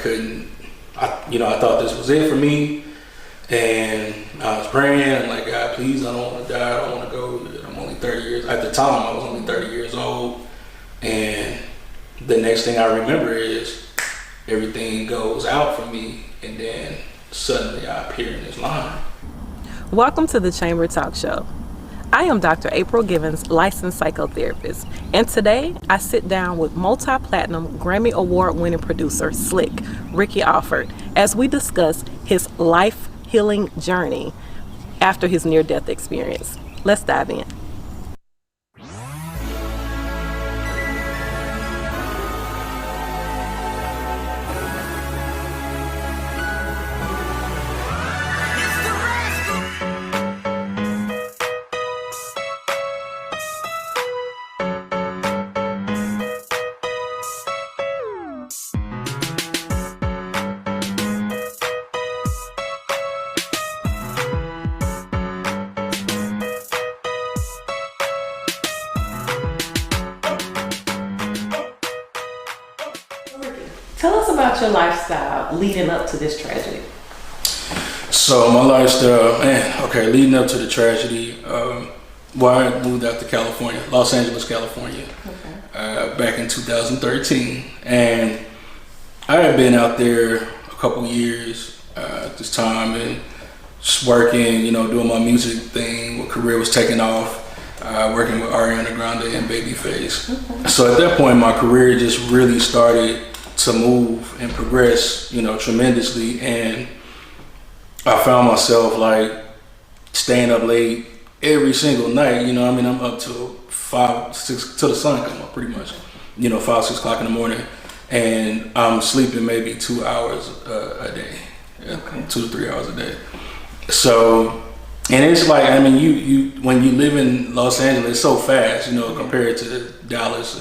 I thought this was it for me. And I was praying, I'm like, God, please, I don't want to die. I don't want to go. I'm only 30 years. At the time, I was only 30 years old. And the next thing I remember is everything goes out for me. And then suddenly I appear in this line. Welcome to the Chamber Talk Show. I am Dr. April Givens, licensed psychotherapist. And today I sit down with multi-platinum Grammy Award winning producer Slikk, Rickey Offord, as we discuss his life healing journey after his near-death experience. Let's dive in. Tell us about your lifestyle leading up to this tragedy. So my lifestyle, leading up to the tragedy, I moved out to California, Los Angeles, California, back in 2013. And I had been out there a couple years at this time and just working, doing my music thing. My career was taking off, working with Ariana Grande and Babyface. Okay. So at that point, my career just really started to move and progress, tremendously. And I found myself like staying up late every single night. I'm up till 5, 6 till the sun come up, pretty much. 5, 6 o'clock in the morning, and I'm sleeping maybe 2 hours a day, 2 to 3 hours a day. So, and it's like, you when you live in Los Angeles, it's so fast, compared to Dallas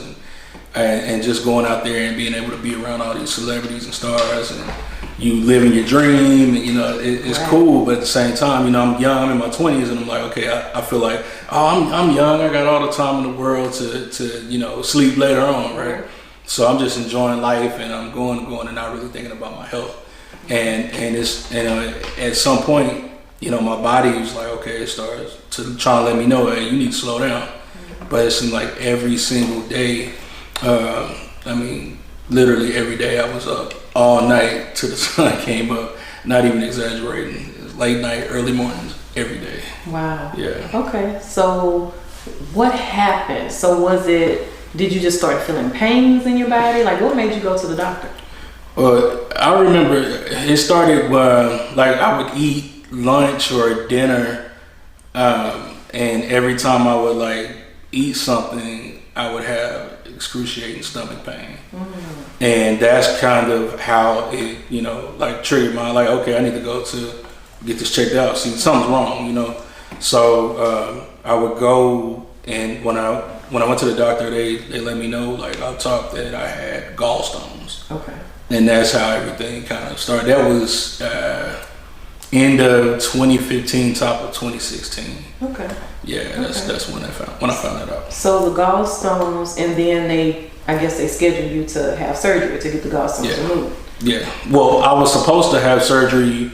and just going out there and being able to be around all these celebrities and stars, and you living your dream, and it's cool. But at the same time, I'm young, I'm in my 20s, and I'm like, okay, I feel like, I'm young, I got all the time in the world to sleep later on, right? So I'm just enjoying life, and I'm going and not really thinking about my health. And it's at some point, my body was like, okay, it starts to try to let me know, hey, you need to slow down. But it seemed like every single day. Literally every day I was up all night till the sun came up, not even exaggerating. It was late night, early mornings, every day. Wow. Yeah. Okay, so what happened? So did you just start feeling pains in your body? Like, what made you go to the doctor? Well, I remember it started I would eat lunch or dinner, and every time I would eat something, I would have excruciating stomach pain. And that's kind of how it, triggered my, okay, I need to go to get this checked out, see something's wrong, So I would go, and when I went to the doctor, they let me know, up top, that I had gallstones. Okay. And that's how everything kind of started. That was end of 2015, top of 2016. Okay. Yeah, that's when I found that out. So the gallstones, and then they scheduled you to have surgery to get the gallstones removed. Yeah. Well, I was supposed to have surgery.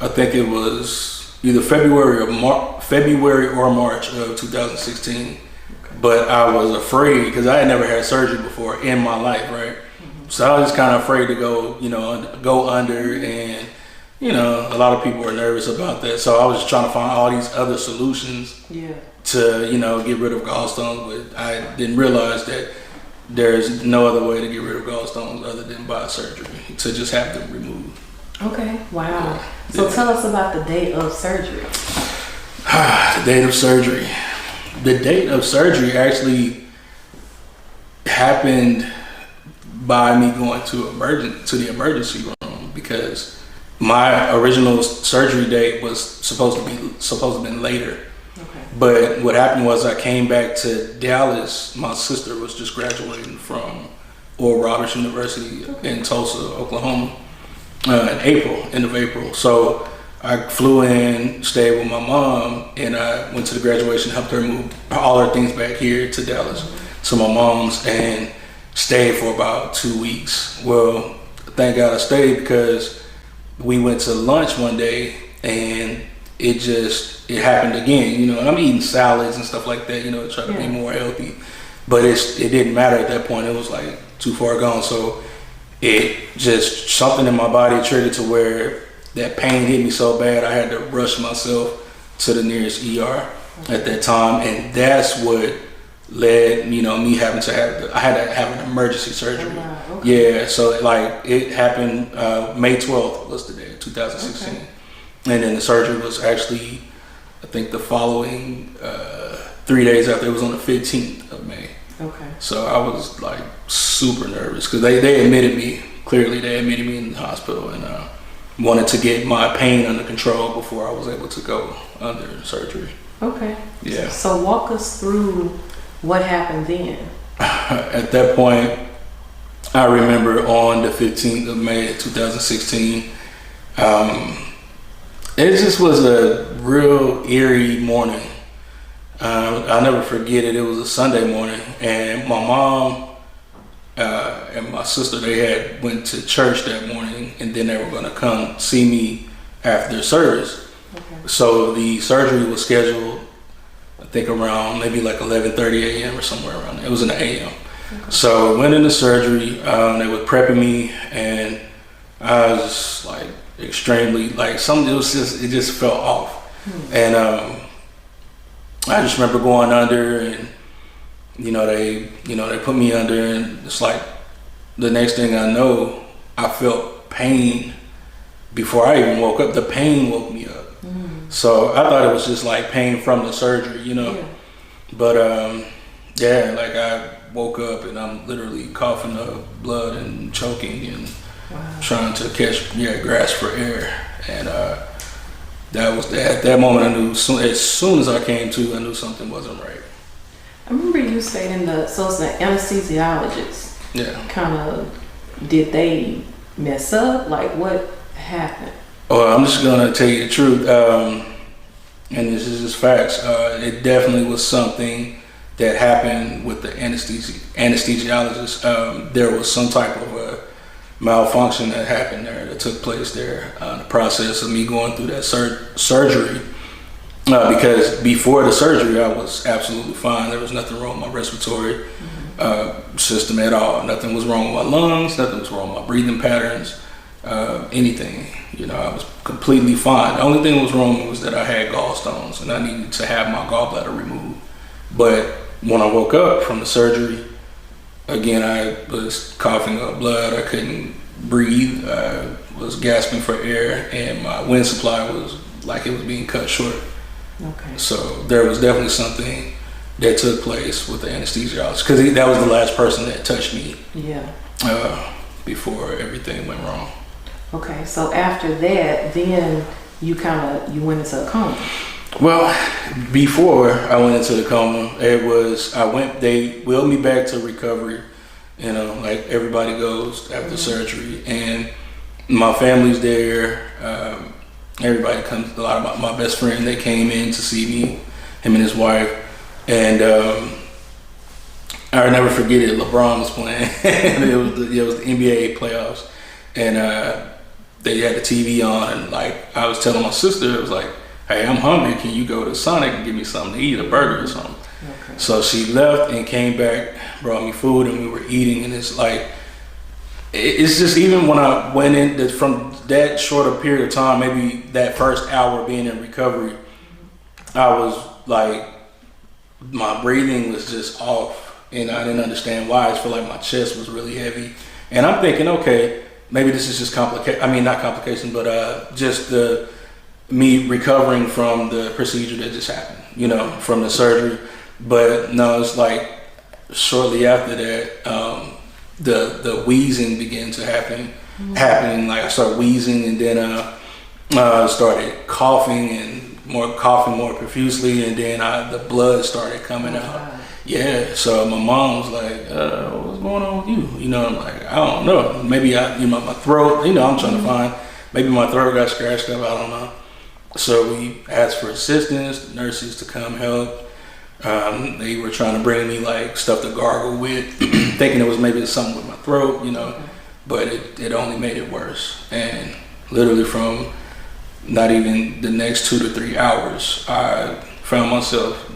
I think it was either February or March of 2016. Okay. But I was afraid because I had never had surgery before in my life, right? So I was just kind of afraid to go under, and a lot of people were nervous about that. So I was just trying to find all these other solutions to, get rid of gallstones. But I didn't realize that there's no other way to get rid of gallstones other than by surgery, to just have them removed. Okay, wow. Yeah. So tell us about the date of surgery. The date of surgery. The date of surgery actually happened by me going to the emergency room, because my original surgery date was supposed to have been later. Okay. But what happened was I came back to Dallas. My sister was just graduating from Oral Roberts University in Tulsa, Oklahoma, end of April. So I flew in, stayed with my mom, and I went to the graduation, helped her move all her things back here to Dallas, to my mom's, and stayed for about 2 weeks. Well, thank God I stayed, because we went to lunch one day and it happened again. You know, I'm eating salads and stuff like that, you know, to try to be more healthy. But it didn't matter at that point. It was like too far gone. So it just, something in my body triggered to where that pain hit me so bad I had to rush myself to the nearest ER at that time. And that's what led, you know, me having to I had to have an emergency surgery. Oh, wow. Okay. Yeah, so like it happened May 12th was the day, 2016. Okay. And then the surgery was actually, I think the following 3 days after. It was on the 15th of May. Okay. So I was like super nervous because they admitted me, clearly they admitted me in the hospital, and wanted to get my pain under control before I was able to go under surgery. Okay. Yeah. So walk us through what happened then. At that point, I remember on the 15th of May 2016, it just was a real eerie morning. I'll never forget it. It was a Sunday morning, and my mom and my sister, they went to church that morning, and then they were going to come see me after service. Okay. So the surgery was scheduled, I think around maybe like 11:30 a.m. or somewhere around there. It was in the a.m. Okay. So I went into surgery. They were prepping me, and I was like extremely like it just felt off. And I just remember going under, and they put me under, and it's like the next thing I know, I felt pain before I even woke up. The pain woke me up. So I thought it was just like pain from the surgery, you know. Yeah. But like I woke up and I'm literally coughing up blood and choking and trying to grasp for air. And that was at that moment I knew, as soon as I came to, I knew something wasn't right. I remember you saying so it's an anesthesiologist. Yeah. Kind of, did they mess up? Like what happened? Well, I'm just gonna tell you the truth, and this is just facts. It definitely was something that happened with the anesthesiologist. There was some type of a malfunction that happened there, that took place there in the process of me going through that surgery. Because before the surgery, I was absolutely fine. There was nothing wrong with my respiratory system at all. Nothing was wrong with my lungs. Nothing was wrong with my breathing patterns. Anything. You know, I was completely fine. The only thing that was wrong was that I had gallstones and I needed to have my gallbladder removed. But when I woke up from the surgery, again, I was coughing up blood. I couldn't breathe. I was gasping for air, and my wind supply was like it was being cut short. Okay. So there was definitely something that took place with the anesthesiologist, because that was the last person that touched me. Yeah. Before everything went wrong. Okay, so after that, then you went into a coma. Well, before I went into the coma, they wheeled me back to recovery, you know, like everybody goes after surgery, and my family's there. Everybody comes, a lot of my best friend, they came in to see me, him and his wife, and I'll never forget it. LeBron was playing. it was the NBA playoffs, and they had the TV on, and like I was telling my sister, it was like, "Hey, I'm hungry. Can you go to Sonic and give me something to eat, a burger or something?" Okay. So she left and came back, brought me food, and we were eating. And it's like, it's just, even when I went in from that short a period of time, maybe that first hour being in recovery, I was like, my breathing was just off. And I didn't understand why. I just felt like my chest was really heavy. And I'm thinking, okay, maybe this is just not complication, but just me recovering from the procedure that just happened, you know, from the surgery. But no, it's like shortly after that, the wheezing began to happen. Like I started wheezing, and then I started coughing more profusely, and then the blood started coming out. Yeah, so my mom was like, "What's going on with you?" You know, I'm like, "I don't know. Maybe my throat. You know, I'm trying to find. Maybe my throat got scratched up. I don't know." So we asked for assistance, nurses to come help. They were trying to bring me like stuff to gargle with, thinking it was maybe something with my throat. You know, but it only made it worse. And literally from not even the next 2 to 3 hours, I found myself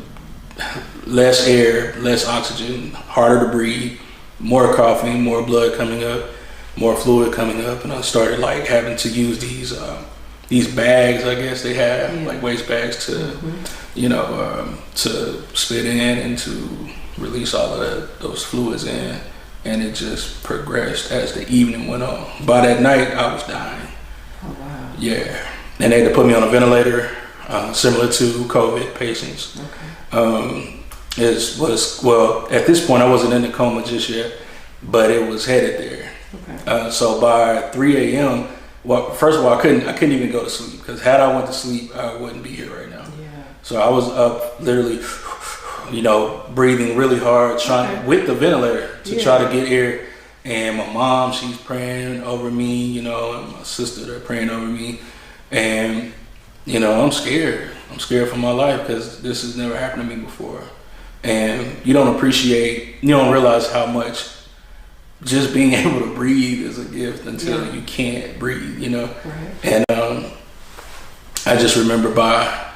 less air, less oxygen, harder to breathe, more coughing, more blood coming up, more fluid coming up, and I started like having to use these bags, I guess they have, like waste bags to, you know, to spit in and to release all of those fluids in. And it just progressed as the evening went on. By that night, I was dying. Oh, wow. Yeah. And they had to put me on a ventilator, similar to COVID patients. Okay. Well, at this point, I wasn't in the coma just yet, but it was headed there. Okay. So by 3 a.m., well, first of all, I couldn't even go to sleep, because had I went to sleep, I wouldn't be here right now. Yeah. So I was up literally, you know, breathing really hard, trying with the ventilator to try to get air. And my mom, she's praying over me, you know, and my sister, they're praying over me. And, you know, I'm scared. I'm scared for my life, because this has never happened to me before. And you don't realize how much just being able to breathe is a gift until you can't breathe, you know. Right. And I just remember by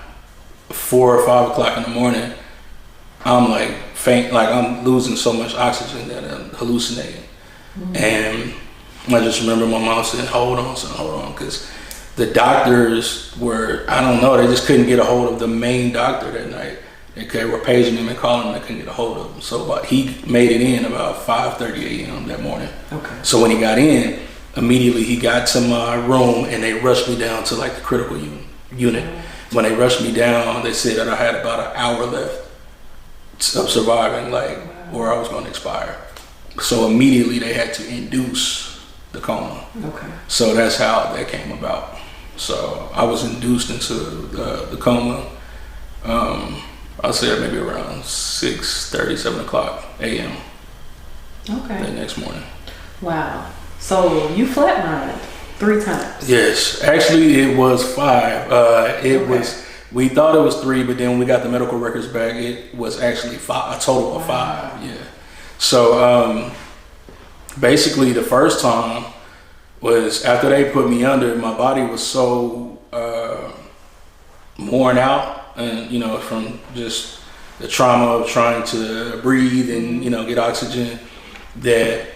4 or 5 o'clock in the morning, I'm like faint, like I'm losing so much oxygen that I'm hallucinating. And I just remember my mom saying, hold on, because the doctors were, I don't know, they just couldn't get a hold of the main doctor that night. They were paging him and calling him, they couldn't get a hold of him. So he made it in about 5:30 a.m. that morning. Okay. So when he got in, immediately he got to my room and they rushed me down to like the critical unit. When they rushed me down, they said that I had about an hour left of surviving, like, or I was going to expire. So immediately they had to induce the coma. Okay. So that's how that came about. So I was induced into the coma. I'll say maybe around 6:30, 7 o'clock a.m. Okay. The next morning. Wow. So you flatlined 3 times. Yes, actually it was 5. We thought it was 3, but then when we got the medical records back, it was actually 5, a total of 5. Yeah. So basically the first time was after they put me under, my body was so worn out, and you know, from just the trauma of trying to breathe and, you know, get oxygen, that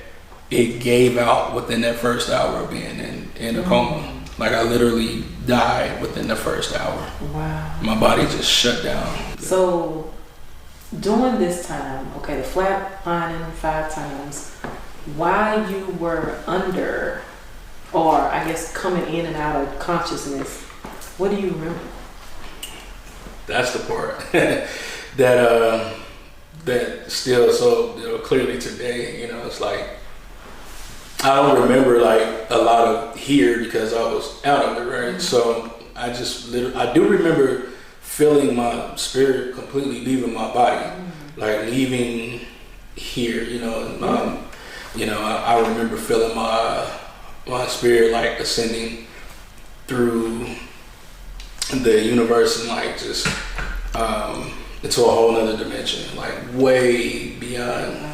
it gave out within that first hour of being in a coma. Like I literally died within the first hour. Wow. My body just shut down. So during this time, okay, the flatlining 5 times, while you were under, or I guess coming in and out of consciousness, what do you remember? That's the part that still so, you know, clearly today, you know, it's like I don't remember like a lot of here because I was out of it, right? So I do remember feeling my spirit completely leaving my body, like leaving here, you know. And, you know, I remember feeling my spirit like ascending through the universe and like just into a whole nother dimension, like way beyond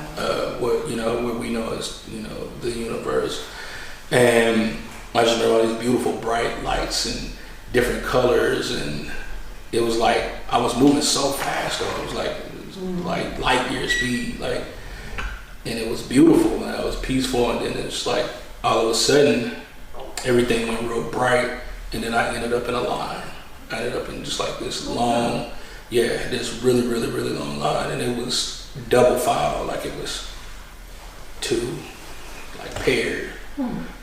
what we know as, you know, the universe. And I just remember all these beautiful bright lights and different colors, and it was like I was moving so fast though. It was like light year speed, like, and it was beautiful and it was peaceful. And then it's like all of a sudden everything went real bright, and then I ended up in a line. I ended up in just like this long, this really, really, really long line, and it was double file, like it was 2, like paired.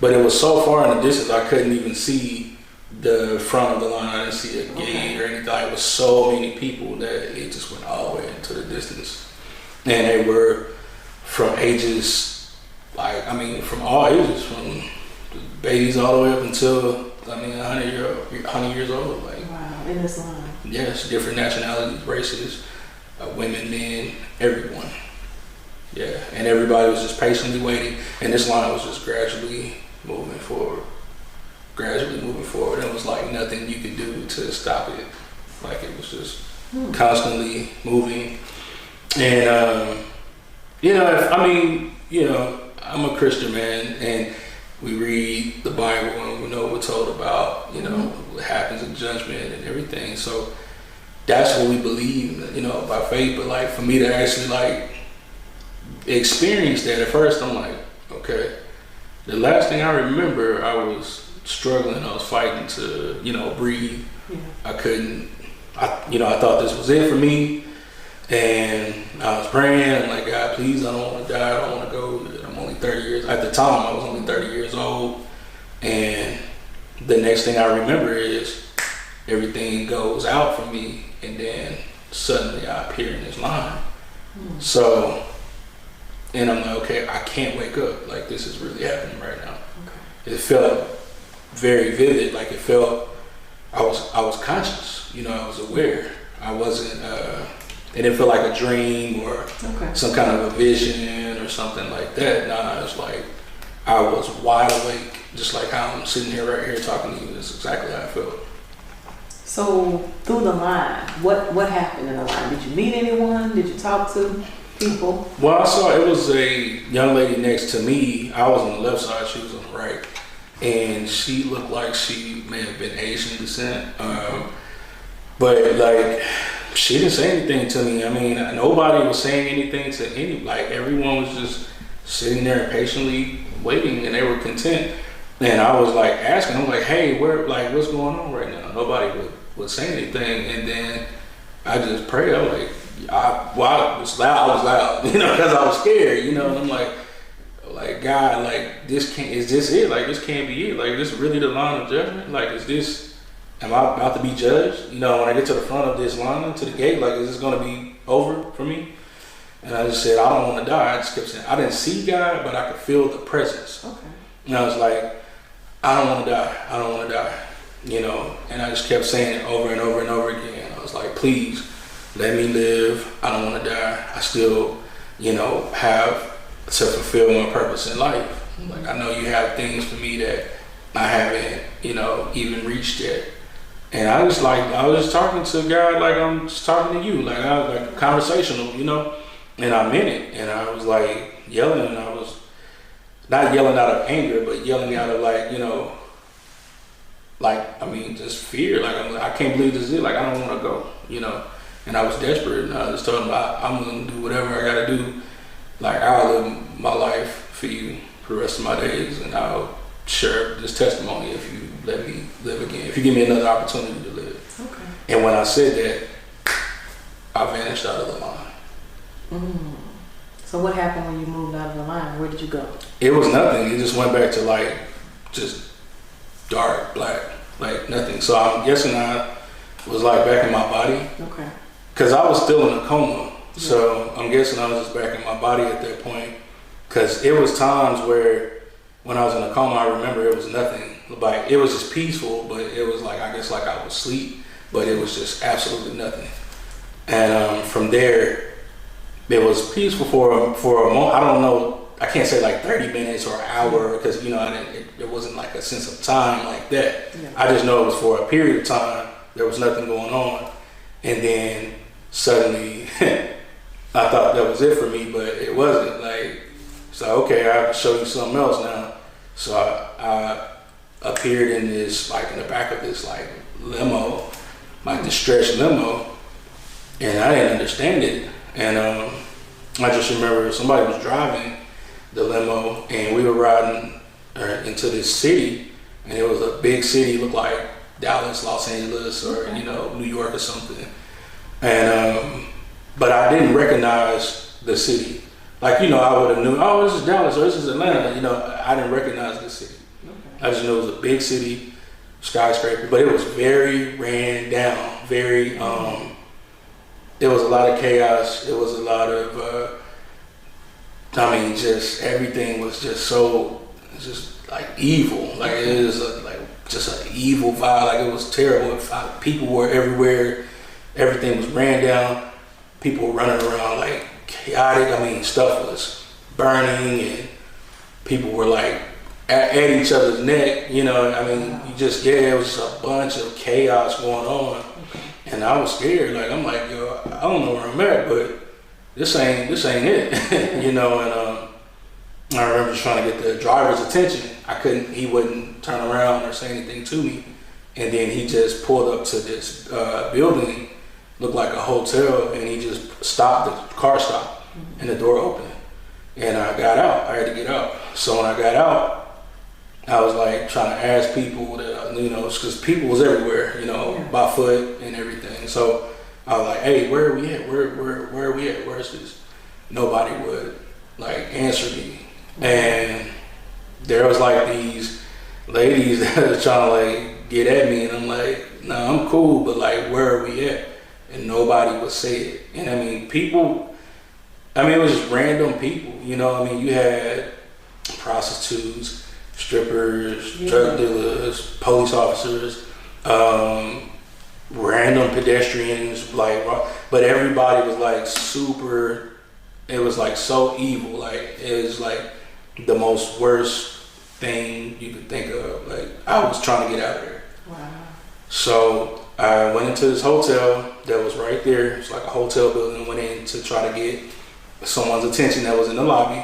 But it was so far in the distance I couldn't even see the front of the line. I didn't see a gate or anything. It was so many people that it just went all the way into the distance. And they were from ages, like, I mean, from all ages, from babies all the way up until, I mean, 100 years old. Like, wow, in this line. Yes, different nationalities, races, women, men, everyone. Yeah, and everybody was just patiently waiting, and this line was just gradually moving forward. It was like nothing you could do to stop it. Like it was just constantly moving. And, you know, I'm a Christian man, and we read the Bible and we know we're told about, you know, what happens in judgment and everything. So that's what we believe, you know, by faith. But like for me to actually like experience that at first, I'm like, okay. The last thing I remember, I was struggling. I was fighting to, you know, breathe. Yeah. I couldn't. I thought this was it for me, and I was praying. I'm like, God, please, I don't want to die. I don't want to go. I'm only 30 years. At the time, I was only 30 years old, and the next thing I remember is everything goes out for me, and then suddenly I appear in this line. So. And I'm like, okay, I can't wake up. Like, this is really happening right now. Okay. It felt very vivid. Like, it felt, I was conscious. You know, I was aware. I wasn't, it didn't feel like a dream or some kind of a vision or something like that. Nah, it's like, I was wide awake, just like how I'm sitting here right here talking to you. That's exactly how I felt. So, through the line, what happened in the line? Did you meet anyone? Did you talk to people? Well, I saw it was a young lady next to me. I was on the left side, she was on the right, and she looked like she may have been Asian descent, but like she didn't say anything to me. I mean, nobody was saying anything to any, like everyone was just sitting there patiently waiting, and they were content. And I was like asking, I'm like, hey, where, like, what's going on right now? Nobody would say anything, and then I just prayed. I was like, I was loud, you know, because I was scared, you know, and I'm like, God, like, is this it? Like, this can't be it. Like, is this really the line of judgment? Like, am I about to be judged? You know, when I get to the front of this line, to the gate, like, is this going to be over for me? And I just said, I don't want to die. I just kept saying, I didn't see God, but I could feel the presence. Okay. And I was like, I don't want to die. I don't want to die, you know, and I just kept saying it over and over and over again. I was like, please, let me live. I don't want to die. I still, you know, have to fulfill my purpose in life. Like, I know you have things for me that I haven't, you know, even reached yet. And I was just talking to God like I'm just talking to you, like I was like conversational, you know. And I meant it. And I was like yelling, and I was not yelling out of anger, but yelling out of like, you know, like, I mean, just fear. Like, I can't believe this is it. Like, I don't want to go, you know. And I was desperate, and I just told him I'm going to do whatever I got to do. Like, I'll live my life for you for the rest of my days, and I'll share this testimony if you let me live again, if you give me another opportunity to live. Okay. And when I said that, I vanished out of the line. So what happened when you moved out of the line? Where did you go? It was nothing. It just went back to like just dark, black, like nothing. So I'm guessing I was like back in my body. Okay. Because I was still in a coma. Yeah. So I'm guessing I was just back in my body at that point. Because it was times where when I was in a coma, I remember it was nothing. Like, it was just peaceful, but it was like, I guess like I was asleep, but it was just absolutely nothing. And from there, it was peaceful for a moment. I don't know, I can't say like 30 minutes or an hour, because, you know, it wasn't like a sense of time like that. Yeah. I just know it was for a period of time. There was nothing going on. And then suddenly, I thought that was it for me, but it wasn't. Like, so okay, I have to show you something else now. So I appeared in this, like in the back of this like limo, like the stretch limo, and I didn't understand it. And I just remember somebody was driving the limo, and we were riding into this city, and it was a big city, looked like Dallas, Los Angeles, or you know, New York or something. And but I didn't recognize the city. Like, you know, I would have knew, oh, this is Dallas or this is Atlanta. You know, I didn't recognize the city. Okay. I just knew it was a big city, skyscraper, but it was very ran down, very, there was a lot of chaos. It was a lot of, I mean, just everything was just so, just like evil. Like, it was like just an evil vibe. Like, it was terrible. People were everywhere. Everything was ran down. People were running around like chaotic. I mean, stuff was burning, and people were like at each other's neck. You know, I mean, you just, it was just a bunch of chaos going on. And I was scared. Like, I'm like, yo, I don't know where I'm at, but this ain't it. You know, I remember just trying to get the driver's attention. He wouldn't turn around or say anything to me. And then he just pulled up to this building, looked like a hotel, and he just stopped, the car stopped, and the door opened. And I got out, I had to get out. So when I got out, I was like trying to ask people that, because people was everywhere, by foot and everything. So I was like, hey, where are we at? Where are we at? Where is this? Nobody would like answer me. And there was like these ladies that were trying to like get at me, and I'm like, no, I'm cool, but like, where are we at? And nobody would say it. And I mean, it was just random people, you had prostitutes, strippers, drug dealers, police officers, random pedestrians, but everybody was like super, it was like so evil, like it was like the most worst thing you could think of. Like I was trying to get out of there. Wow. So I went into this hotel that was right there. It's like a hotel building. Went in to try to get someone's attention that was in the lobby.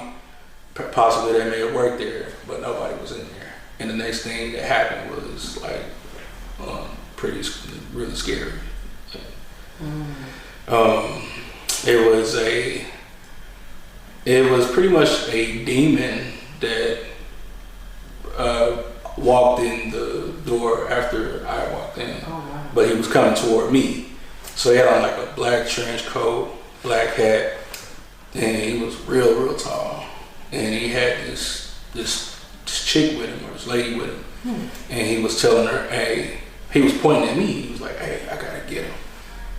Possibly they may have worked there, but nobody was in there. And the next thing that happened was like really scary. It was pretty much a demon that walked in the door after I walked in. Oh, wow. But he was coming toward me. So he had on like a black trench coat, black hat, and he was real tall. And he had this chick with him, or this lady with him. And he was telling her, hey, he was pointing at me. He was like, hey, I gotta get him.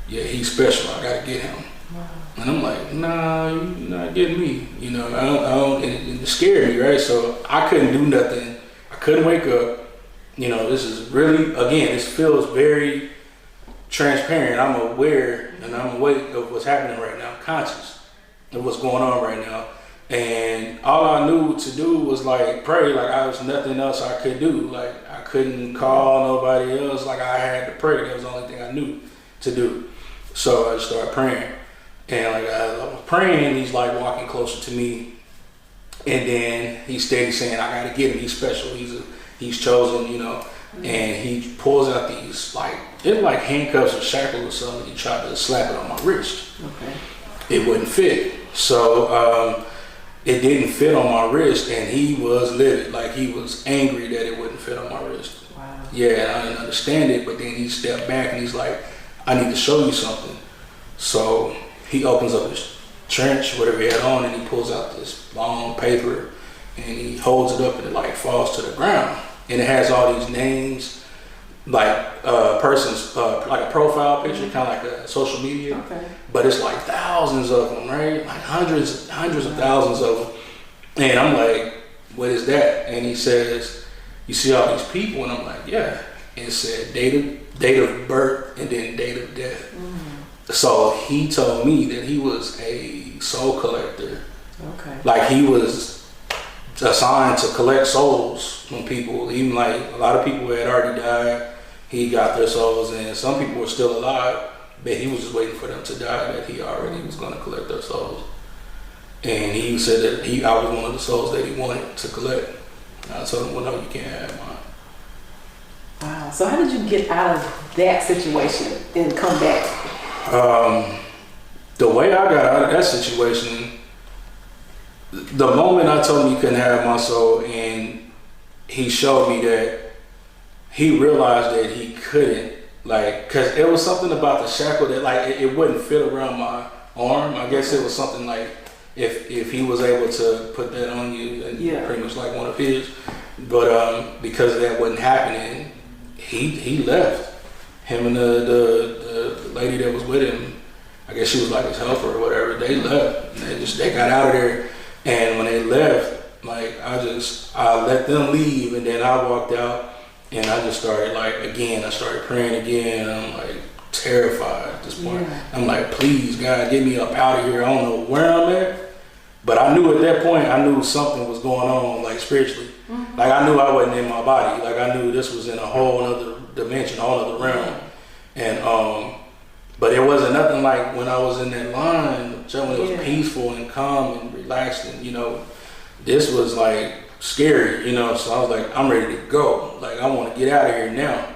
Yeah, he's special, I gotta get him. Wow. And I'm like, nah, you're not getting me. I don't, and it scared me, right? So I couldn't do nothing. I couldn't wake up. This is really, again, this feels very transparent. I'm aware and I'm awake of what's happening right now. I'm conscious of what's going on right now. And all I knew to do was like pray. Like I was nothing else I could do. Like I couldn't call nobody else. Like I had to pray. That was the only thing I knew to do. So I just started praying. And like I was praying, he's like walking closer to me. And then he's steady saying, I gotta get him. He's special. He's chosen, And he pulls out these it's like handcuffs or shackles or something. He tried to slap it on my wrist. Okay. It wouldn't fit. So it didn't fit on my wrist, and he was livid. Like he was angry that it wouldn't fit on my wrist. Wow. Yeah, I didn't understand it, but then he stepped back and he's like, I need to show you something. So he opens up his trench, whatever he had on, and he pulls out this long paper and he holds it up and it like falls to the ground. And it has all these names, like persons, like a profile picture, kind of like a social media. Okay. But it's like thousands of them, right? Like hundreds of thousands of them. And I'm like, what is that? And he says, you see all these people? And I'm like, yeah. And it said date of birth and then date of death. Mm-hmm. So he told me that he was a soul collector. Okay. Like he was assigned to collect souls from people. Even like a lot of people had already died, he got their souls, and some people were still alive, but he was just waiting for them to die, that he already was going to collect their souls. And he said that I was one of the souls that he wanted to collect. And I told him, well, no, you can't have mine. Wow. So how did you get out of that situation and come back? The way I got out of that situation, the moment I told him you couldn't have my soul, and he showed me that he realized that he couldn't, like, cause it was something about the shackle that like it wouldn't fit around my arm. I guess it was something like if he was able to put that on you, and pretty much like one of his. But because that wasn't happening, he left. Him and the lady that was with him, I guess she was like his helper or whatever. They left. And they got out of there. And when they left, like I let them leave, and then I walked out, and I just started I started praying again. I'm like terrified at this point. Yeah. I'm like, please God, get me up out of here. I don't know where I'm at, but I knew at that point, I knew something was going on, like spiritually. Mm-hmm. Like I knew I wasn't in my body. Like I knew this was in a whole other dimension, a whole other realm. And but it wasn't nothing like when I was in that line, when it was peaceful and calm and relaxed, and this was like scary, you know. So I was like, I'm ready to go. Like, I want to get out of here now.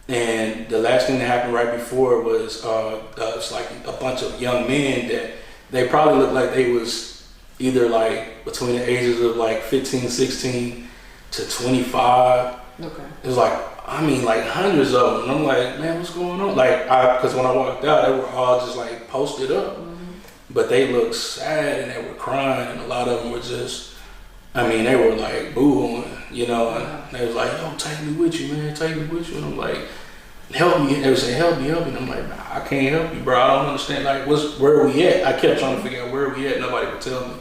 And the last thing that happened right before was it's like a bunch of young men that they probably looked like they was either like between the ages of like 15, 16 to 25. Okay. It was like, I mean, like hundreds of them. And I'm like, man, what's going on? Like, because when I walked out, they were all just like posted up. But they looked sad and they were crying, and a lot of them were just, I mean, they were like boo-hooing, you know, and they was like, yo, take me with you, man, take me with you. And I'm like, help me. They would say, help me. And I'm like, nah, I can't help you, bro. I don't understand. Like, where are we at? I kept trying to figure out where we at. Nobody would tell me.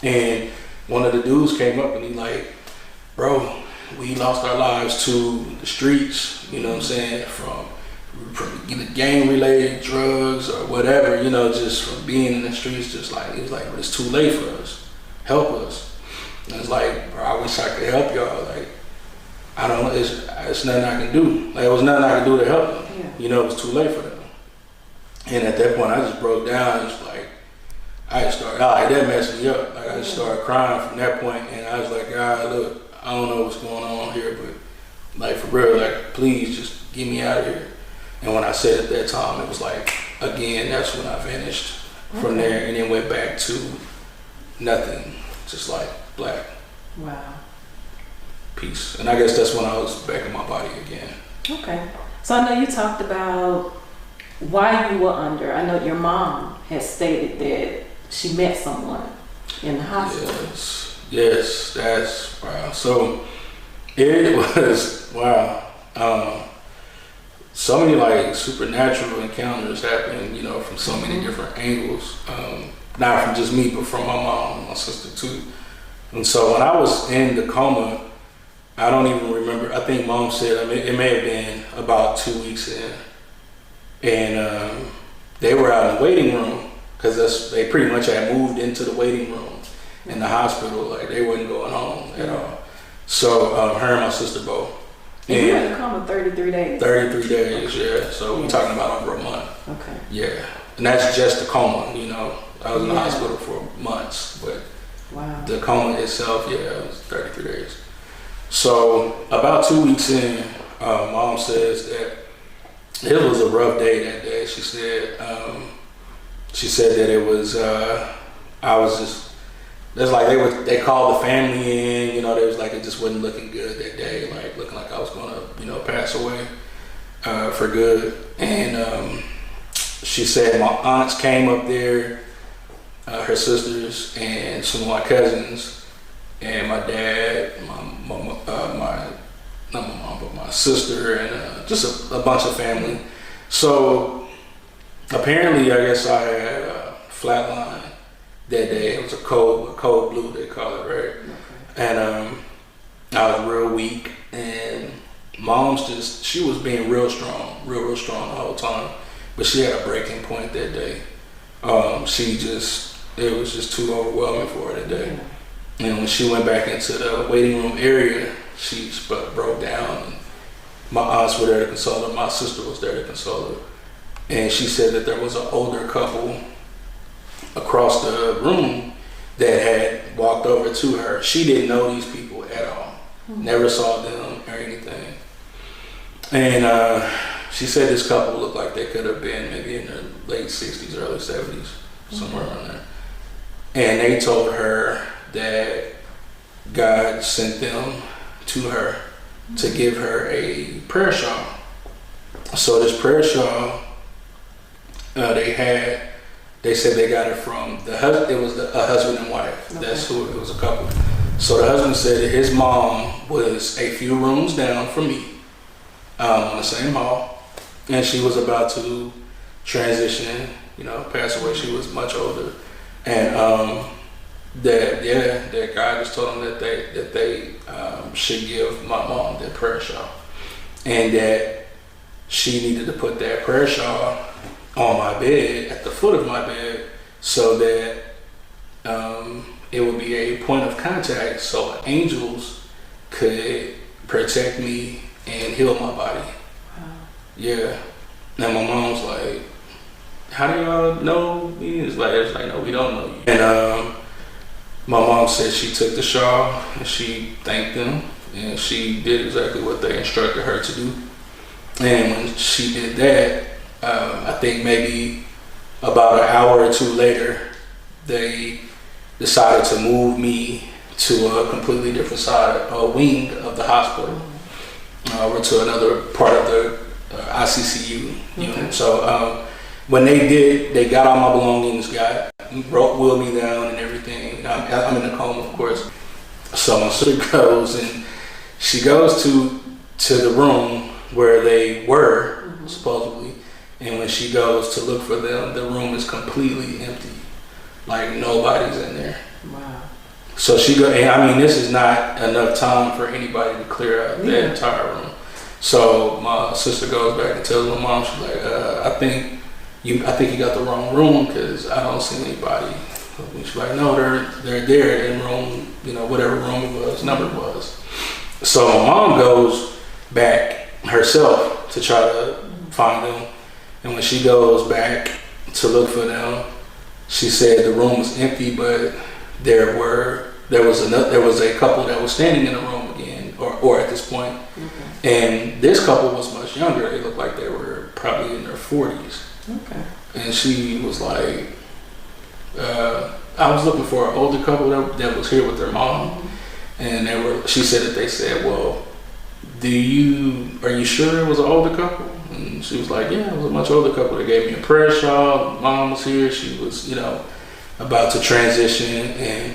And one of the dudes came up and he like, bro, we lost our lives to the streets, you know what I'm saying, from either gang-related drugs or whatever, you know, just from being in the streets. Just like, he was like, but it's too late for us. Help us. And it's like, bro, I wish I could help y'all. Like, I don't know, it's nothing I can do. Like, it was nothing I could do to help them. Yeah. You know, it was too late for them. And at that point, I just broke down. It's like, I just started, like, that messed me up. Like, I just started crying from that point, and I was like, God, look, I don't know what's going on here, but like, for real, like, please just get me out of here. And when I said at that time, it was like, again, that's when I vanished from there, and then went back to nothing, just like black. Wow. Peace. And I guess that's when I was back in my body again. Okay. So I know you talked about why you were under. I know your mom has stated that she met someone in the hospital. Yes, that's wow. So it was wow. So many like supernatural encounters happened, you know, from so many different angles. Not from just me, but from my mom and my sister too. And so when I was in the coma, I don't even remember. I think Mom said, I mean, it may have been about 2 weeks in, and they were out in the waiting room because they pretty much had moved into the waiting room in the hospital. Like, they wasn't going home at all. So her and my sister both. And you were in the coma 33 days. 33 days, yeah. So we're talking about over a month. Okay. Yeah, and that's just the coma. You know, I was in the hospital for months, but the coma itself, it was 33 days. So about 2 weeks in, Mom says that it was a rough day that day. She said that it was, I was just, it's like they called the family in, you know, they was like, it just wasn't looking good that day, like looking like I was gonna, you know, pass away for good. And she said my aunts came up there, her sisters and some of my cousins, and my dad, not my mom, but my sister, and just a bunch of family. So apparently, I guess I had a flatline that day. It was a cold blue, they call it, right? Okay. And I was real weak, and Mom's she was being real strong the whole time, but she had a breaking point that day. It was just too overwhelming for her that day. And when she went back into the waiting room area, she broke down. And my aunts were there to console her. My sister was there to console her. And she said that there was an older couple across the room that had walked over to her. She didn't know these people at all. Never saw them or anything. And she said this couple looked like they could have been maybe in their late 60s, early 70s, somewhere around there. And they told her that God sent them to her to give her a prayer shawl. So this prayer shawl, they said they got it from the husband. It was a husband and wife. Okay. That's who it was, a couple. So the husband said that his mom was a few rooms down from me, on the same hall, and she was about to transition, you know, pass away. She was much older, and that God just told them that they should give my mom that prayer shawl, and that she needed to put that prayer shawl on my bed, at the foot of my bed, so that it would be a point of contact, so angels could protect me and heal my body. Wow. Yeah. And my mom's like, how do y'all know me? It's like, no, we don't know you. And My mom said she took the shawl and she thanked them, and she did exactly what they instructed her to do. And when she did that, I think maybe about an hour or two later, they decided to move me to a completely different side, a wing of the hospital, over to another part of the ICCU unit. So when they did, they got all my belongings, wheeled me down and everything. I'm in a coma, of course. So my sister goes and she goes to the room where they were, supposedly. And when she goes to look for them, the room is completely empty. Like nobody's in there. Wow. So she go, and I mean, this is not enough time for anybody to clear out that entire room. So my sister goes back and tells my mom, she's like, I think you got the wrong room because I don't see anybody. And she's like, no, they're there in room, whatever room it was, number it was. So my mom goes back herself to try to find them. And when she goes back to look for them, she said the room was empty, but there was a couple that was standing in the room again, or at this point. And this couple was much younger. They looked like they were probably in their 40s. Okay. And she was like, I was looking for an older couple that was here with their mom. And she said that they said, well, are you sure it was an older couple? And she was like, yeah, it was a much older couple. They gave me a prayer shawl. Mom was here. She was, about to transition. And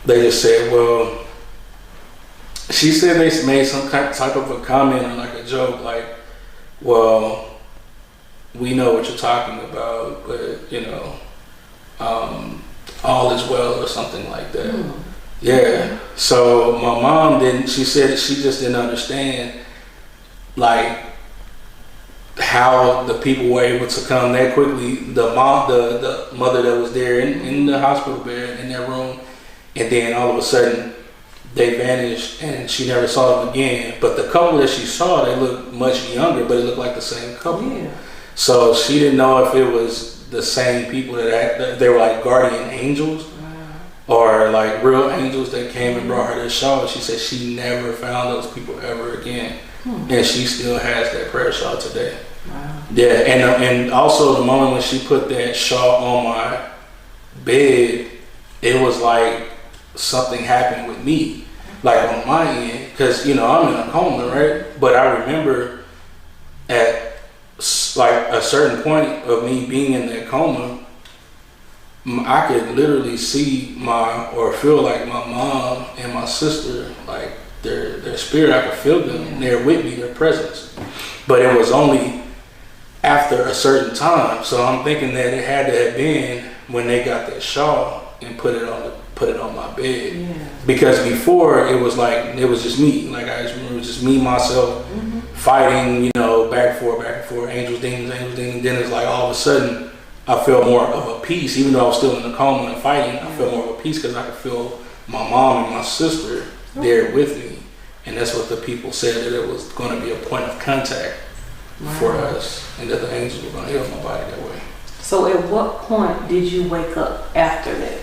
they just said, well, she said they made some type of a comment or like a joke, like, well, we know what you're talking about, but, all is well or something like that. Yeah. So my mom she said she just didn't understand, like, how the people were able to come that quickly. The mother that was there in the hospital bed in that room, and then all of a sudden they vanished and she never saw them again. But the couple that she saw, they looked much younger, but it looked like the same couple. Yeah. So she didn't know if it was the same people that they were like guardian angels. Or like real angels that came and brought her this shawl. She said she never found those people ever again. And she still has that prayer shawl today. Wow. Yeah, and also the moment when she put that shawl on my bed, it was like something happened with me. Like on my end, because I'm in a coma, right? But I remember at like a certain point of me being in that coma, I could literally see or feel like my mom and my sister, like their spirit, I could feel them. They're with me, their presence. But it was only after a certain time. So I'm thinking that it had to have been when they got that shawl and put it on my bed. Yeah. Because before it was just me. Like I just remember it was just me, myself, fighting, back and forth, angels, demons. Then it's like all of a sudden I felt more of a peace, even though I was still in the coma and fighting. I felt more of a peace because I could feel my mom and my sister there with me, and that's what the people said, that it was going to be a point of contact for us, and that the angels were going to heal my body that way. So, at what point did you wake up after that?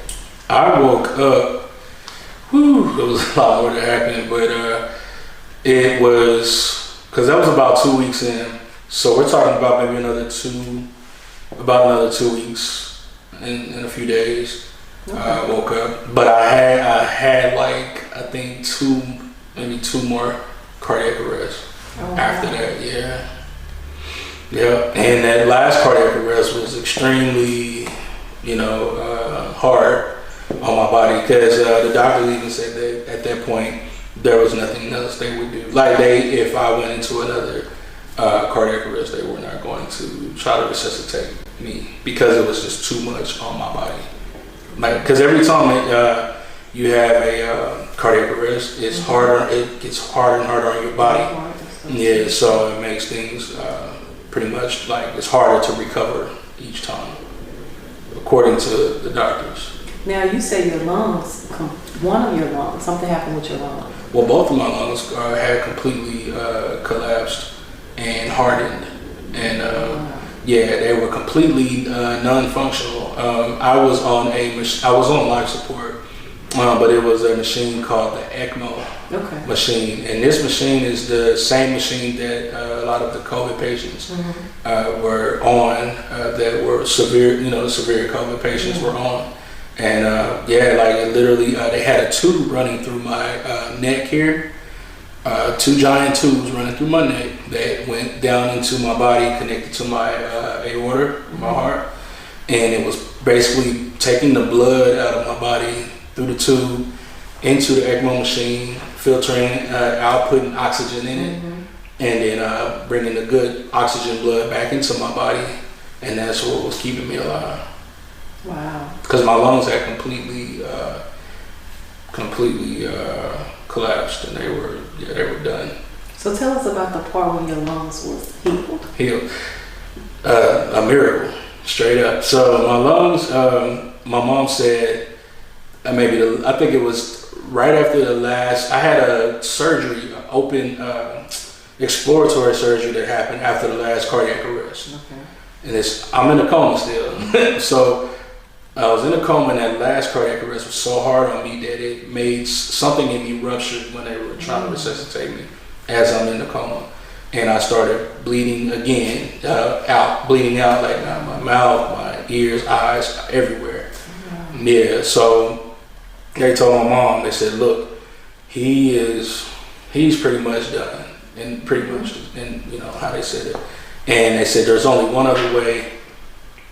I woke up. There was a lot more that happened, but it was because that was about 2 weeks in. So we're talking about maybe another 2 weeks in a few days. I woke up, but I had like I think maybe two more cardiac arrests after that. Yeah. And that last cardiac arrest was extremely, hard on my body because the doctors even said that at that point there was nothing else they would do. Like if I went into another cardiac arrest, they were not going to try to resuscitate me because it was just too much on my body. Like, because every time you have a cardiac arrest, it's harder. It gets harder and harder on your body. Yeah, so it makes things pretty much like it's harder to recover each time, according to the doctors. Now you say your lungs, one of your lungs, something happened with your lungs. Well, both of my lungs had completely collapsed and hardened, and they were completely non-functional. I was on life support but it was a machine called the ECMO machine. And this machine is the same machine that a lot of the COVID patients were on, that were severe, severe COVID patients were on. And it literally, they had a tube running through my neck here, 2 giant tubes running through my neck that went down into my body, connected to my aorta, my heart. And it was basically taking the blood out of my body through the tube into the ECMO machine, filtering out, putting oxygen in it, and then bringing the good oxygen blood back into my body. And that's what was keeping me alive. Wow. Because my lungs had completely collapsed, and they were done. So tell us about the part when your lungs was healed. A miracle, straight up. So my lungs, my mom said, I think it was right after the last, I had a surgery, open exploratory surgery that happened after the last cardiac arrest. And I'm in a coma still. So I was in a coma, and that last cardiac arrest was so hard on me that it made something in me rupture when they were trying to resuscitate me as I'm in the coma. And I started bleeding again, bleeding out like my mouth, my ears, eyes, everywhere. Yeah, so they told my mom, they said, look, he's pretty much done, and how they said it. And they said there's only one other way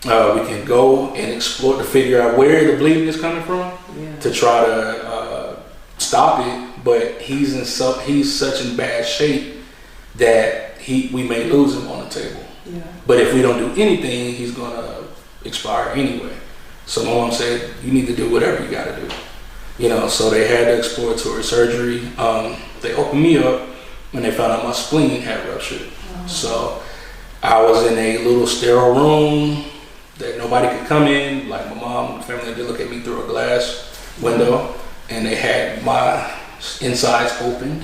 we can go and explore to figure out where the bleeding is coming from, to try to stop it. But he's such in bad shape that we may lose him on the table. But if we don't do anything, he's gonna expire anyway. So my mom said, you need to do whatever you gotta do. So they had the exploratory surgery. They opened me up when they found out my spleen had ruptured. So I was in a little sterile room that nobody could come in. Like my mom and family did look at me through a glass window, and they had my insides opened.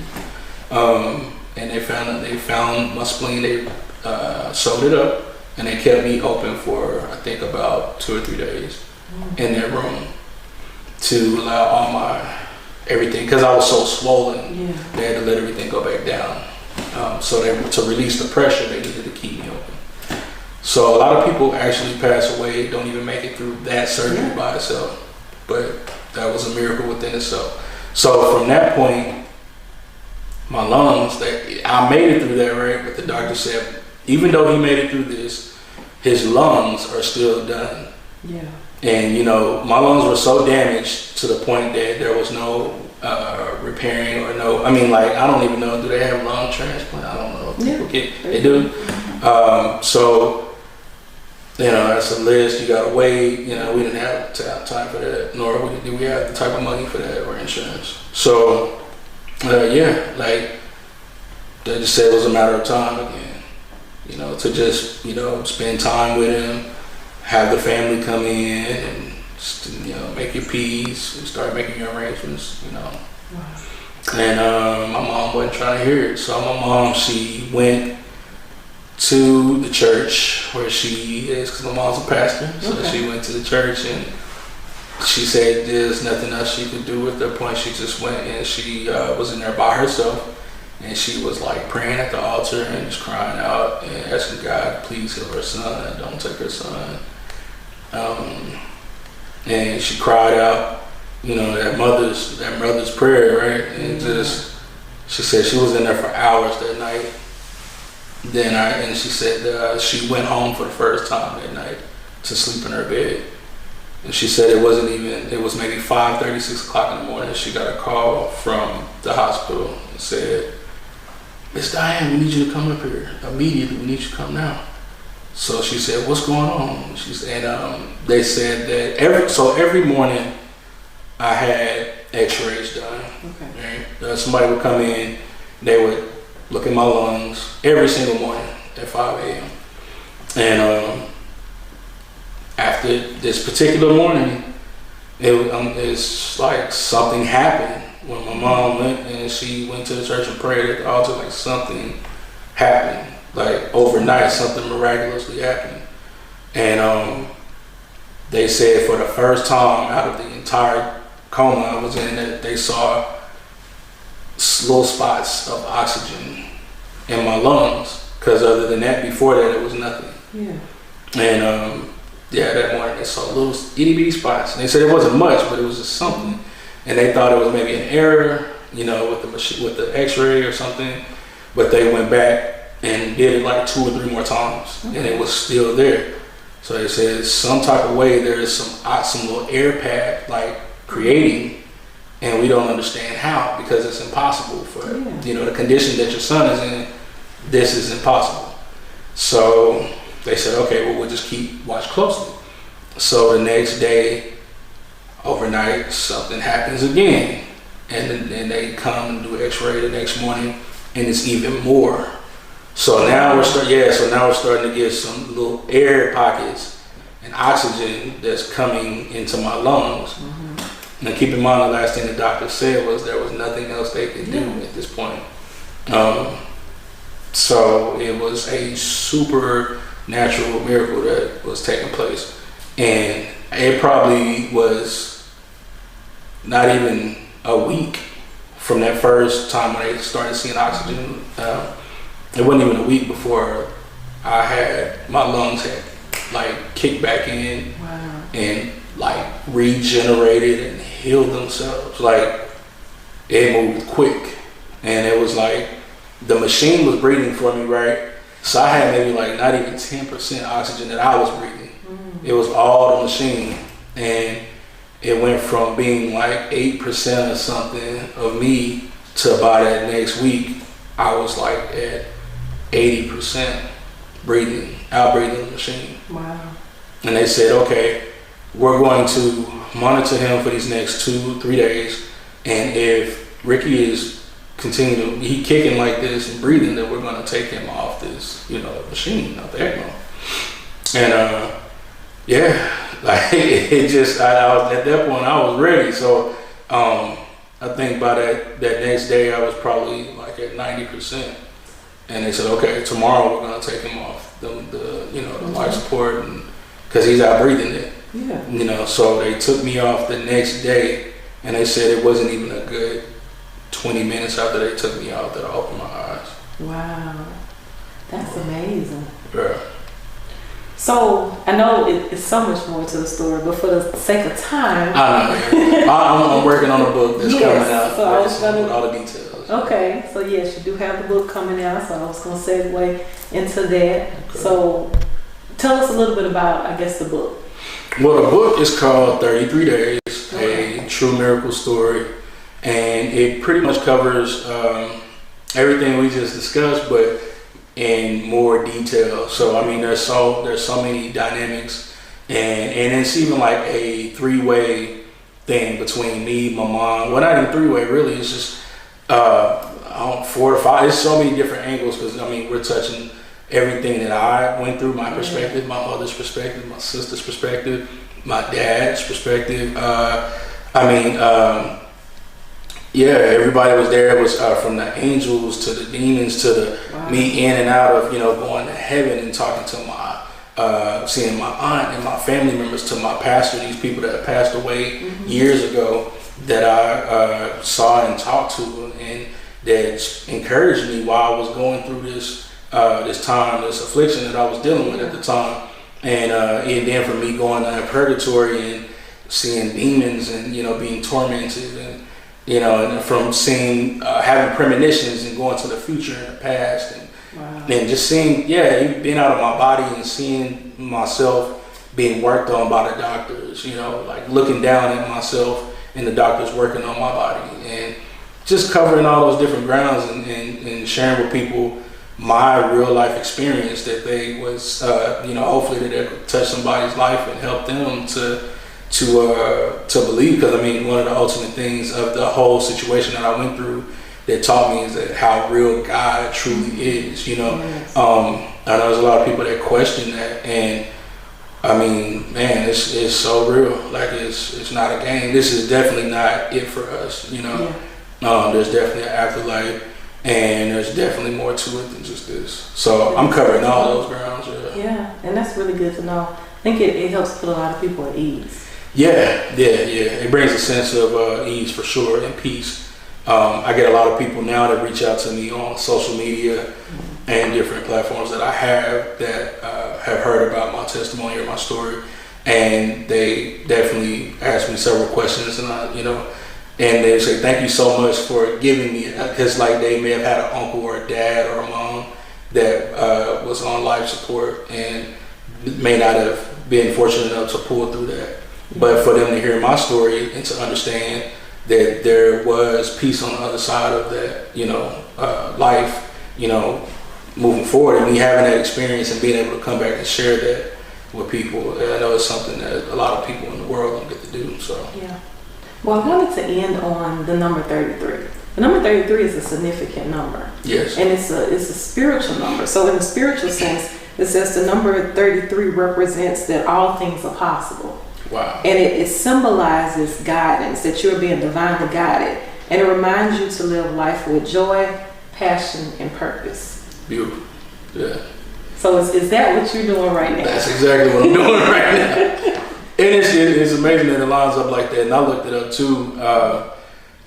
And they found my spleen. They sewed it up, and they kept me open for I think about 2 or 3 days in that room to allow all my everything, because I was so swollen. They had to let everything go back down. So to release the pressure, they needed to keep me open. So a lot of people actually pass away, don't even make it through that surgery by itself. But that was a miracle within itself. So from that point, my lungs, I made it through that, right? But the doctor said, even though he made it through this, his lungs are still done. And my lungs were so damaged to the point that there was no repairing or no, I don't even know, do they have lung transplant? I don't know if people they do. So, that's a list, you gotta wait, we didn't have time for that, nor did we have the type of money for that or insurance. So, they just said it was a matter of time again, to just, spend time with him, have the family come in and just, make your peace and start making your arrangements, And my mom wasn't trying to hear it. So my mom, she went to the church where she is, because my mom's a pastor. So she went to the church, and she said there's nothing else she could do at that point. She just went, and she was in there by herself. And she was like praying at the altar and just crying out and asking God, please heal her son, don't take her son. And she cried out, that mother's prayer, right? And she said she was in there for hours that night. And she said she went home for the first time that night to sleep in her bed. And she said it was maybe 5:30, 6 o'clock in the morning. She got a call from the hospital and said, Miss Diane, we need you to come up here immediately. We need you to come now. So she said, what's going on? They said that every morning I had x-rays done. Right? Somebody would come in, they would look at my lungs every single morning at 5 a.m. And after this particular morning, it's like something happened. When my mom went and she went to the church and prayed at the altar, like something happened. Like overnight, something miraculously happened. And they said for the first time out of the entire coma I was in, that they saw little spots of oxygen in my lungs. Because other than that, before that, it was nothing. Yeah. And that morning they saw little itty bitty spots. And they said it wasn't much, but it was just something. And they thought it was maybe an error, you know, with the machine, with the X-ray or something. But they went back and did it like 2 or 3 more times, and it was still there. So they said some type of way there's some little air pad like creating, and we don't understand how, because it's impossible for you know, the condition that your son is in. This is impossible. So they said, okay, well, we'll just watch closely. So the next day, overnight, something happens again, and then they come and do X-ray the next morning, and it's even more. So now we're starting to get some little air pockets and oxygen that's coming into my lungs. Now keep in mind, the last thing the doctor said was there was nothing else they could do at this point. So it was a super natural miracle that was taking place, and it probably was not even a week from that first time when they started seeing oxygen. It wasn't even a week before my lungs had like kicked back in and like regenerated and healed themselves. Like, it moved quick, and it was like the machine was breathing for me, right? So I had maybe like not even 10% oxygen that I was breathing. It was all the machine, and it went from being like 8% or something of me to by that next week, I was like at 80% out breathing the machine. Wow. And they said, okay, we're going to monitor him for these next 2-3 days, and if Rickey is he kicking like this and breathing, then we're going to take him off this, you know, machine, off the ECMO. And like it just, I was at that point, I was ready. So I think by that next day, I was probably like at 90%. And they said, okay, tomorrow we're going to take him off the life support, because he's out breathing it. Yeah. You know, so they took me off the next day, and they said it wasn't even a good 20 minutes after they took me out that I opened my eyes. Wow. That's amazing. Yeah. So I know it's so much more to the story, but for the sake of time, I'm working on a book that's coming out. So I was with all the details. Okay, so yes, you do have the book coming out, so I was going to segue into that. Okay. So tell us a little bit about, I guess, the book. Well, the book is called 33 Days, A True Miracle Story, and it pretty much covers everything we just discussed, but in more detail. So I mean, there's so many dynamics, and it's even like a 3-way thing between me, my mom. Well, not even 3-way really. It's just 4 or 5. There's so many different angles, because I mean, we're touching everything that I went through, my perspective, my mother's perspective, my sister's perspective, my dad's perspective. Everybody was there. It was from the angels to the demons to the me in and out of, going to heaven and talking to my, seeing my aunt and my family members, to my pastor, these people that passed away years ago that I saw and talked to, and that encouraged me while I was going through this time, this affliction that I was dealing with at the time. And then for me going to purgatory and seeing demons and, being tormented, and, and from seeing, having premonitions and going to the future and the past, and just seeing, being out of my body and seeing myself being worked on by the doctors, like looking down at myself and the doctors working on my body, and just covering all those different grounds and sharing with people my real life experience, that they was, hopefully that it could touch somebody's life and help them to believe. Because I mean, one of the ultimate things of the whole situation that I went through that taught me is that how real God truly is. Yes. I know there's a lot of people that question that, and I mean, man, it's so real. Like it's not a game. This is definitely not it for us. There's definitely an afterlife. And there's definitely more to it than just this. So I'm covering all those grounds. Yeah, and that's really good to know. I think it helps put a lot of people at ease. Yeah. It brings a sense of ease for sure and peace. I get a lot of people now that reach out to me on social media and different platforms that I have that have heard about my testimony or my story, and they definitely ask me several questions, and and they say thank you so much for giving me, because like they may have had an uncle or a dad or a mom that was on life support and may not have been fortunate enough to pull through that. But for them to hear my story and to understand that there was peace on the other side of that, life, moving forward, and me having that experience and being able to come back and share that with people, I know it's something that a lot of people in the world don't get to do. So yeah. Well, I wanted to end on the number 33. The number 33 is a significant number. Yes. And it's a spiritual number. So in the spiritual sense, it says the number 33 represents that all things are possible. Wow. And it symbolizes guidance, that you're being divinely guided. And it reminds you to live life with joy, passion, and purpose. Beautiful. Yeah. So is that what you're doing right now? That's exactly what I'm doing right now. And it's amazing that it lines up like that. And I looked it up too,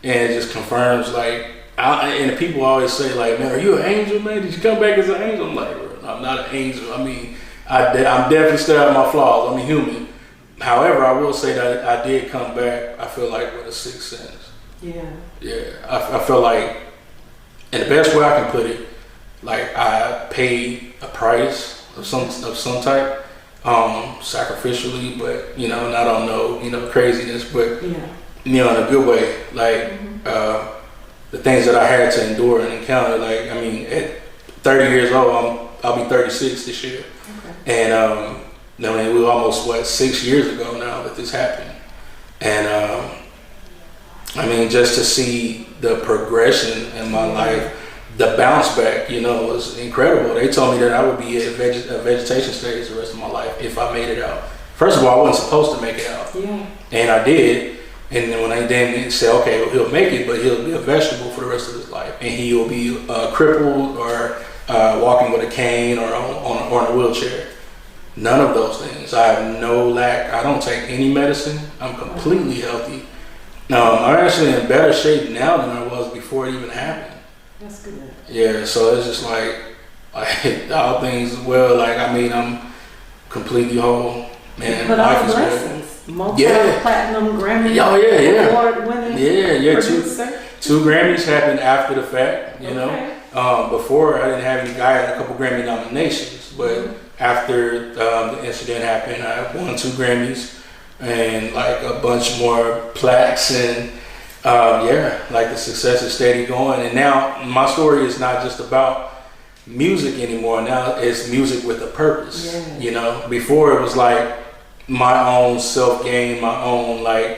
and it just confirms, and the people always say, like, man, are you an angel, man? Did you come back as an angel? I'm like, bro, I'm not an angel. I mean, I'm definitely still have my flaws. I'm a human. However, I will say that I did come back, I feel like, with a sixth sense. Yeah. Yeah. I feel like, and the best way I can put it, like I paid a price of some type, sacrificially, but not on no craziness, but in a good way. Like the things that I had to endure and encounter. Like, I mean, at 30 years old, I'll be 36 this year, and it was almost 6 years ago now that this happened, and I mean, just to see the progression in my life. The bounce back, was incredible. They told me that I would be at a vegetation stage the rest of my life if I made it out. First of all, I wasn't supposed to make it out. Yeah. And I did. And then when they said, okay, well, he'll make it, but he'll be a vegetable for the rest of his life. And he'll be crippled or walking with a cane or on a wheelchair. None of those things. I have no lack. I don't take any medicine. I'm completely healthy. I'm actually in better shape now than I was before it even happened. That's good. Yeah, so it's just like all things well. Like, I mean, I'm completely whole, man. But all blessings, multi-platinum Grammy Award winning. Yeah. Two Grammys happened after the fact. Before I didn't have any. I had a couple Grammy nominations, but after the incident happened, I won 2 Grammys and like a bunch more plaques and. The success is steady going, and now my story is not just about music anymore. Now it's music with a purpose. Yeah. Before it was like my own self-gain, my own I'm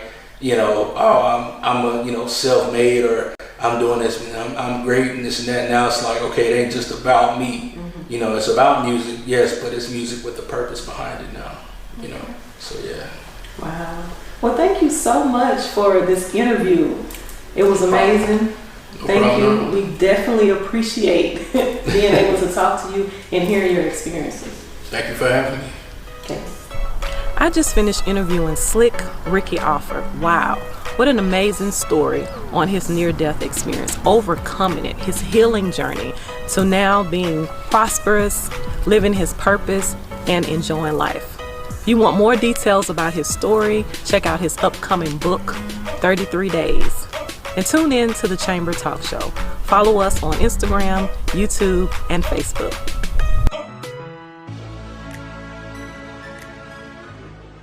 a self-made, or I'm doing this and I'm great and this and that. Now it's like, okay, it ain't just about me. Mm-hmm. It's about music, yes, but it's music with a purpose behind it now. So yeah. Wow. Well, thank you so much for this interview. It was amazing. Thank you. We definitely appreciate being able to talk to you and hearing your experiences. Thank you for having me. Thanks. I just finished interviewing Slikk Rickey Offord. Wow. What an amazing story on his near-death experience, overcoming it, his healing journey, to now being prosperous, living his purpose, and enjoying life. If you want more details about his story, check out his upcoming book, 33 Days. And tune in to the Chamber Talk Show. Follow us on Instagram, YouTube, and Facebook.